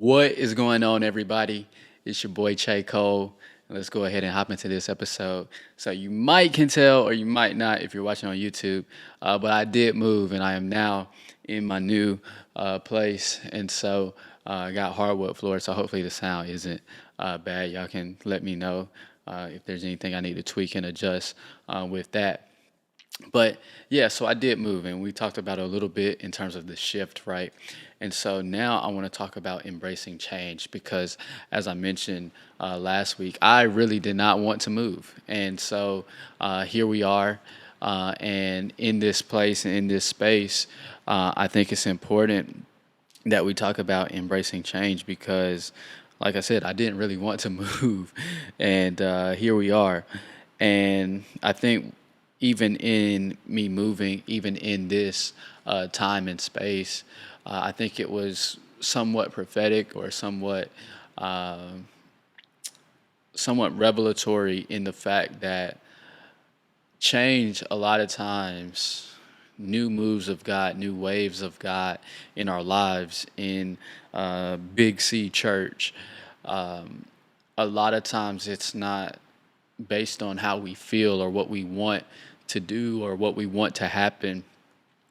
What is going on, everybody? It's your boy Chae Cole. And let's go ahead and hop into this episode. So you might can tell, or you might not, if you're watching on YouTube. But I did move, and I am now in my new place, and so I got hardwood floors. So hopefully the sound isn't bad. Y'all can let me know if there's anything I need to tweak and adjust with that. But yeah, so I did move, and we talked about it a little bit in terms of the shift, right? And so now I want to talk about embracing change because, as I mentioned last week, I really did not want to move. And so here we are, and in this place, in this space, I think it's important that we talk about embracing change because, like I said, I didn't really want to move, and here we are. And I think even in me moving, even in this time and space, I think it was somewhat prophetic or uh, somewhat revelatory in the fact that change a lot of times, new moves of God, new waves of God in our lives in Big C Church. Um, a lot of times it's not based on how we feel or what we want to do or what we want to happen.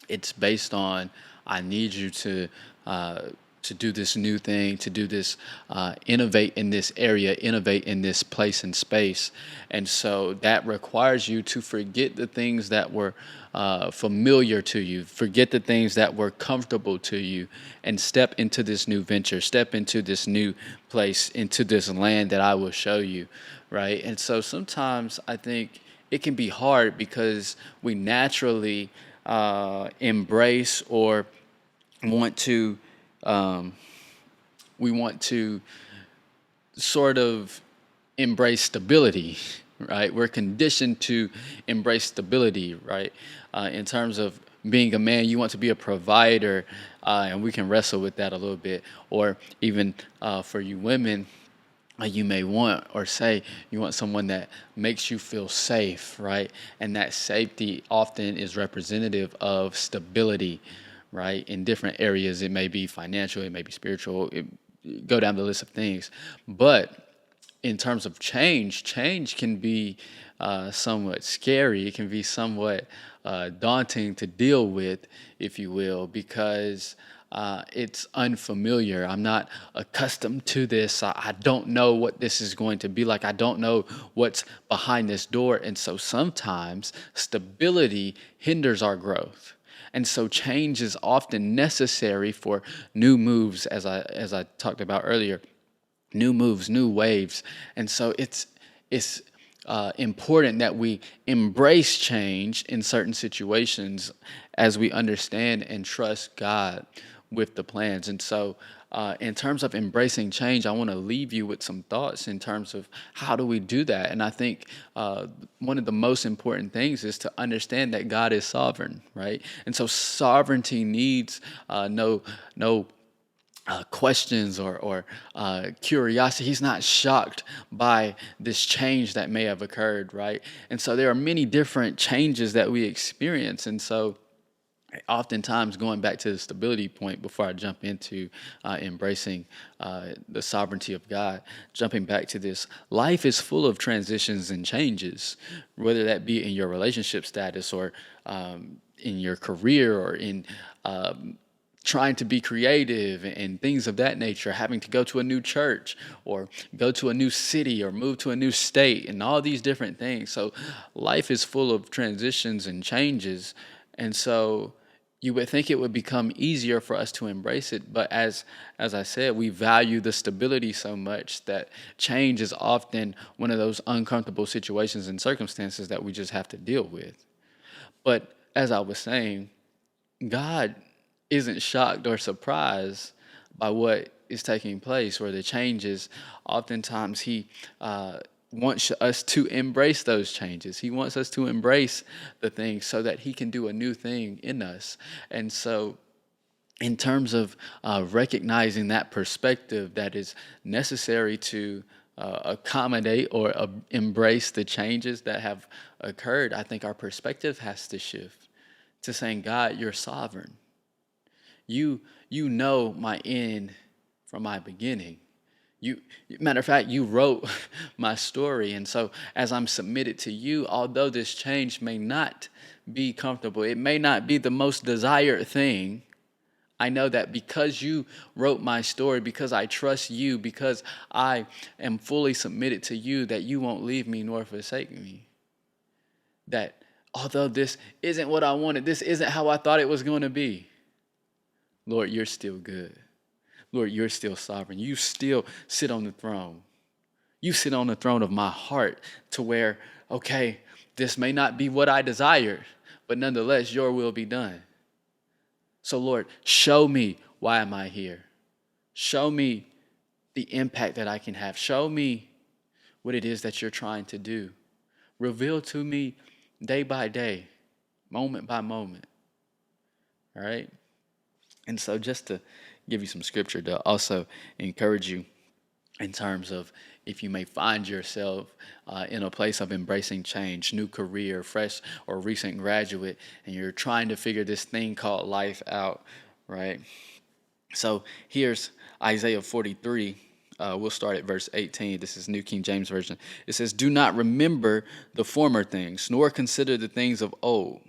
It's based on I need you uh, to do this new thing, to do this, innovate in this area, innovate in this place and space, and so that requires you to forget the things that were familiar to you, forget the things that were comfortable to you, and step into this new venture, step into this new place, into this land that I will show you, right? And so sometimes I think it can be hard because we naturally embrace or want to um, we want to sort of embrace stability, right? We're conditioned to embrace stability, right? In terms of being a man, you want to be a provider, and we can wrestle with that a little bit. Or even for you women, you may want or say you want someone that makes you feel safe, right? And that safety often is representative of stability, right? In different areas, it may be financial, it may be spiritual, go down the list of things. But in terms of change, change can be somewhat scary. It can be somewhat daunting to deal with, if you will, because it's unfamiliar. I'm not accustomed to this. I don't know what this is going to be like. I don't know what's behind this door. And so sometimes stability hinders our growth. And so change is often necessary for new moves, as I talked about earlier, new moves, new waves. And so it's important that we embrace change in certain situations as we understand and trust God with the plans. And so, in terms of embracing change, I want to leave you with some thoughts in terms of how do we do that. And I think one of the most important things is to understand that God is sovereign, right? And so sovereignty needs no questions or curiosity. He's not shocked by this change that may have occurred, right? And so there are many different changes that we experience. And so oftentimes, going back to the stability point before I jump into embracing the sovereignty of God, jumping back to this, life is full of transitions and changes, whether that be in your relationship status or in your career or in trying to be creative and things of that nature, having to go to a new church or go to a new city or move to a new state and all these different things. So life is full of transitions and changes. And so you would think it would become easier for us to embrace it. But as I said, we value the stability so much that change is often one of those uncomfortable situations and circumstances that we just have to deal with. But as I was saying, God isn't shocked or surprised by what is taking place or the changes. Oftentimes, He wants us to embrace those changes. He wants us to embrace the things so that He can do a new thing in us. And so, in terms of recognizing that perspective that is necessary to accommodate or embrace the changes that have occurred, I think our perspective has to shift to saying, God, you're sovereign. You know my end from my beginning. You, matter of fact, you wrote my story. And so as I'm submitted to you, although this change may not be comfortable, it may not be the most desired thing, I know that because you wrote my story, because I trust you, because I am fully submitted to you, that you won't leave me nor forsake me. That although this isn't what I wanted, this isn't how I thought it was going to be, Lord, you're still good. Lord, you're still sovereign. You still sit on the throne. You sit on the throne of my heart to where, okay, this may not be what I desired, but nonetheless, your will be done. So Lord, show me why am I here? Show me the impact that I can have. Show me what it is that you're trying to do. Reveal to me day by day, moment by moment. All right? And so just to give you some scripture to also encourage you in terms of if you may find yourself in a place of embracing change, new career, fresh or recent graduate, and you're trying to figure this thing called life out, right? So here's Isaiah 43. We'll start at verse 18. This is New King James Version. It says, "Do not remember the former things, nor consider the things of old."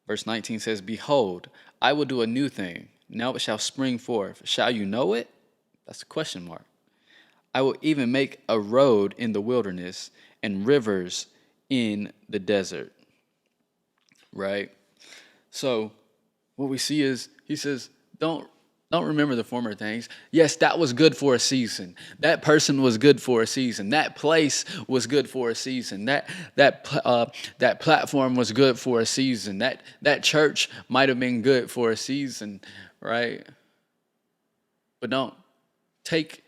Verse 19 says, "Behold, I will do a new thing. Now it shall spring forth. Shall you know it?" That's a question mark. "I will even make a road in the wilderness and rivers in the desert." Right? So what we see is he says, don't remember the former things. Yes, that was good for a season. That person was good for a season. That place was good for a season. That platform was good for a season. That church might have been good for a season, right? But don't take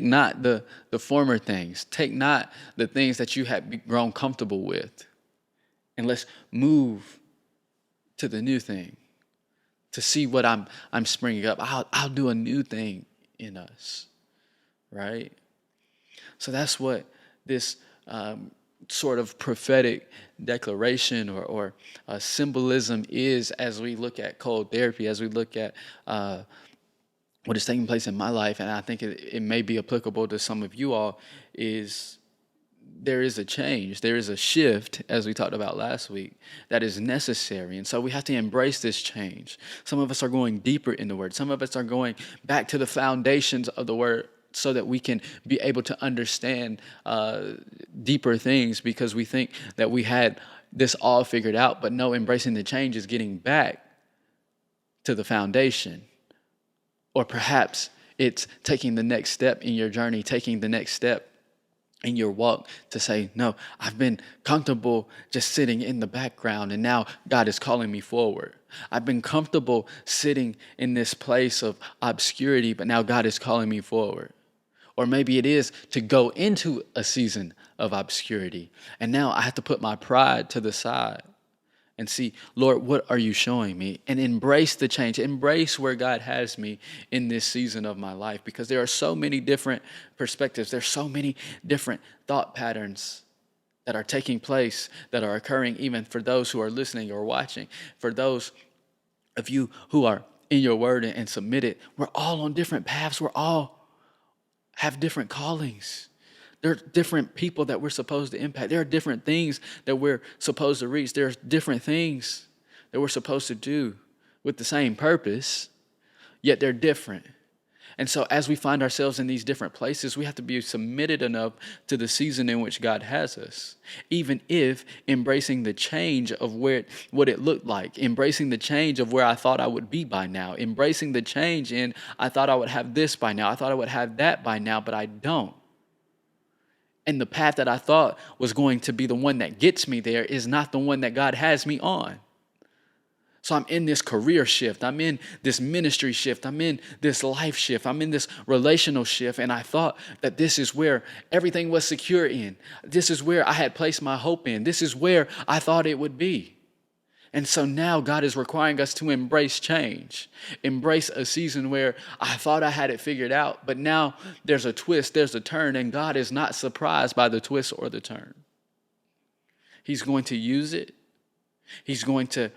not the former things. Take not the things that you had grown comfortable with, and let's move to the new thing, to see what I'm springing up. I'll do a new thing in us, right? So that's what this sort of prophetic declaration or symbolism is as we look at cold therapy, as we look at what is taking place in my life, and I think it may be applicable to some of you all, is there is a change, there is a shift, as we talked about last week, that is necessary. And so we have to embrace this change. Some of us are going deeper in the Word. Some of us are going back to the foundations of the Word so that we can be able to understand deeper things, because we think that we had this all figured out. But no, embracing the change is getting back to the foundation. Or perhaps it's taking the next step in your journey, taking the next step in your walk to say, no, I've been comfortable just sitting in the background, and now God is calling me forward. I've been comfortable sitting in this place of obscurity, but now God is calling me forward. Or maybe it is to go into a season of obscurity, and now I have to put my pride to the side and see, Lord, what are you showing me? And embrace the change. Embrace where God has me in this season of my life, because there are so many different perspectives. There's so many different thought patterns that are taking place, that are occurring even for those who are listening or watching. For those of you who are in your word and submitted, we're all on different paths. We're all have different callings. There are different people that we're supposed to impact. There are different things that we're supposed to reach. There are different things that we're supposed to do with the same purpose, yet they're different. And so as we find ourselves in these different places, we have to be submitted enough to the season in which God has us, even if embracing the change of what it looked like, embracing the change of where I thought I would be by now, embracing the change in I thought I would have this by now, I thought I would have that by now, but I don't. And the path that I thought was going to be the one that gets me there is not the one that God has me on. So I'm in this career shift. I'm in this ministry shift. I'm in this life shift. I'm in this relational shift. And I thought that this is where everything was secure in. This is where I had placed my hope in. This is where I thought it would be. And so now God is requiring us to embrace change, embrace a season where I thought I had it figured out, but now there's a twist, there's a turn, and God is not surprised by the twist or the turn. He's going to use it. He's going to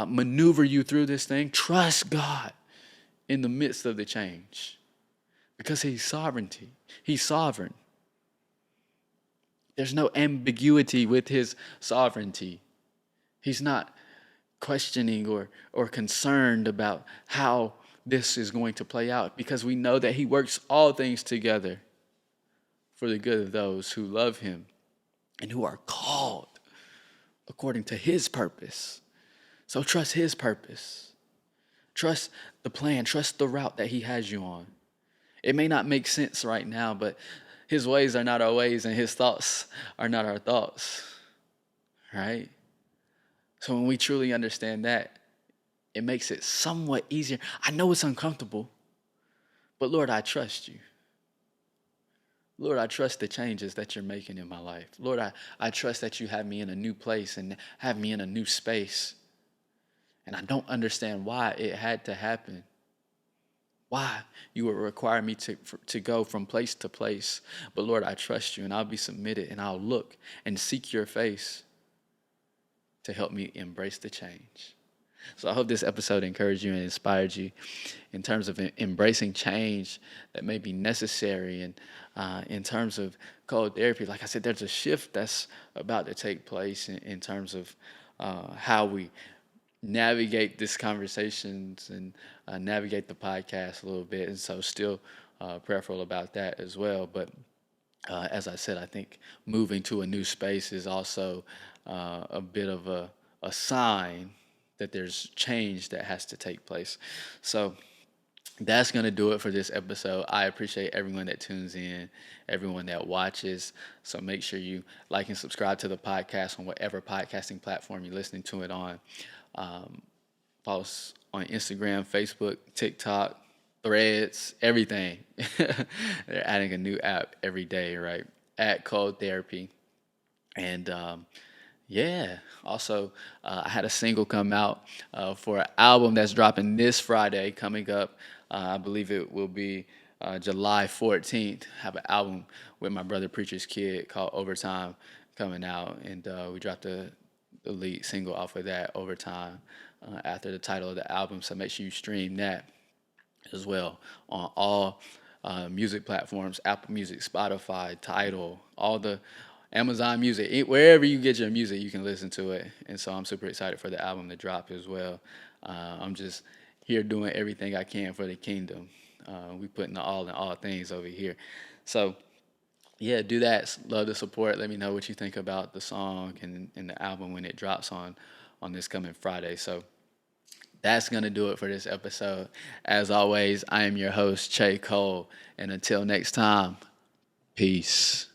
maneuver you through this thing. Trust God in the midst of the change because He's sovereignty. He's sovereign. There's no ambiguity with His sovereignty. He's not questioning or concerned about how this is going to play out because we know that He works all things together for the good of those who love Him and who are called according to His purpose. So trust His purpose. Trust the plan. Trust the route that He has you on. It may not make sense right now, but His ways are not our ways and His thoughts are not our thoughts. Right? So when we truly understand that, it makes it somewhat easier. I know it's uncomfortable, but Lord, I trust you. Lord, I trust the changes that you're making in my life. Lord, I trust that you have me in a new place and have me in a new space. And I don't understand why it had to happen. Why you would require me to go from place to place. But Lord, I trust you and I'll be submitted and I'll look and seek your face to help me embrace the change. So I hope this episode encouraged you and inspired you in terms of embracing change that may be necessary. And in terms of cold therapy, like I said, there's a shift that's about to take place in terms of how we navigate these conversations and navigate the podcast a little bit. And so still prayerful about that as well. But as I said, I think moving to a new space is also a bit of a sign that there's change that has to take place. So that's going to do it for this episode. I appreciate everyone that tunes in, everyone that watches. So make sure you like and subscribe to the podcast on whatever podcasting platform you're listening to it on. Follow us on Instagram, Facebook, TikTok, Threads, everything. They're adding a new app every day, right? At Cold Therapy. And yeah, also, I had a single come out for an album that's dropping this Friday coming up. I believe it will be July 14th. I have an album with my brother Preacher's Kid called Overtime coming out. And we dropped the lead single off of that, Overtime, after the title of the album. So make sure you stream that as well on all music platforms, Apple Music, Spotify, Tidal, all the Amazon Music, wherever you get your music, you can listen to it. And so I'm super excited for the album to drop as well. I'm just here doing everything I can for the kingdom. We putting the all in all things over here. So yeah, do that. Love the support. Let me know what you think about the song and the album when it drops on this coming Friday. So that's going to do it for this episode. As always, I am your host, Chae Cole. And until next time, peace.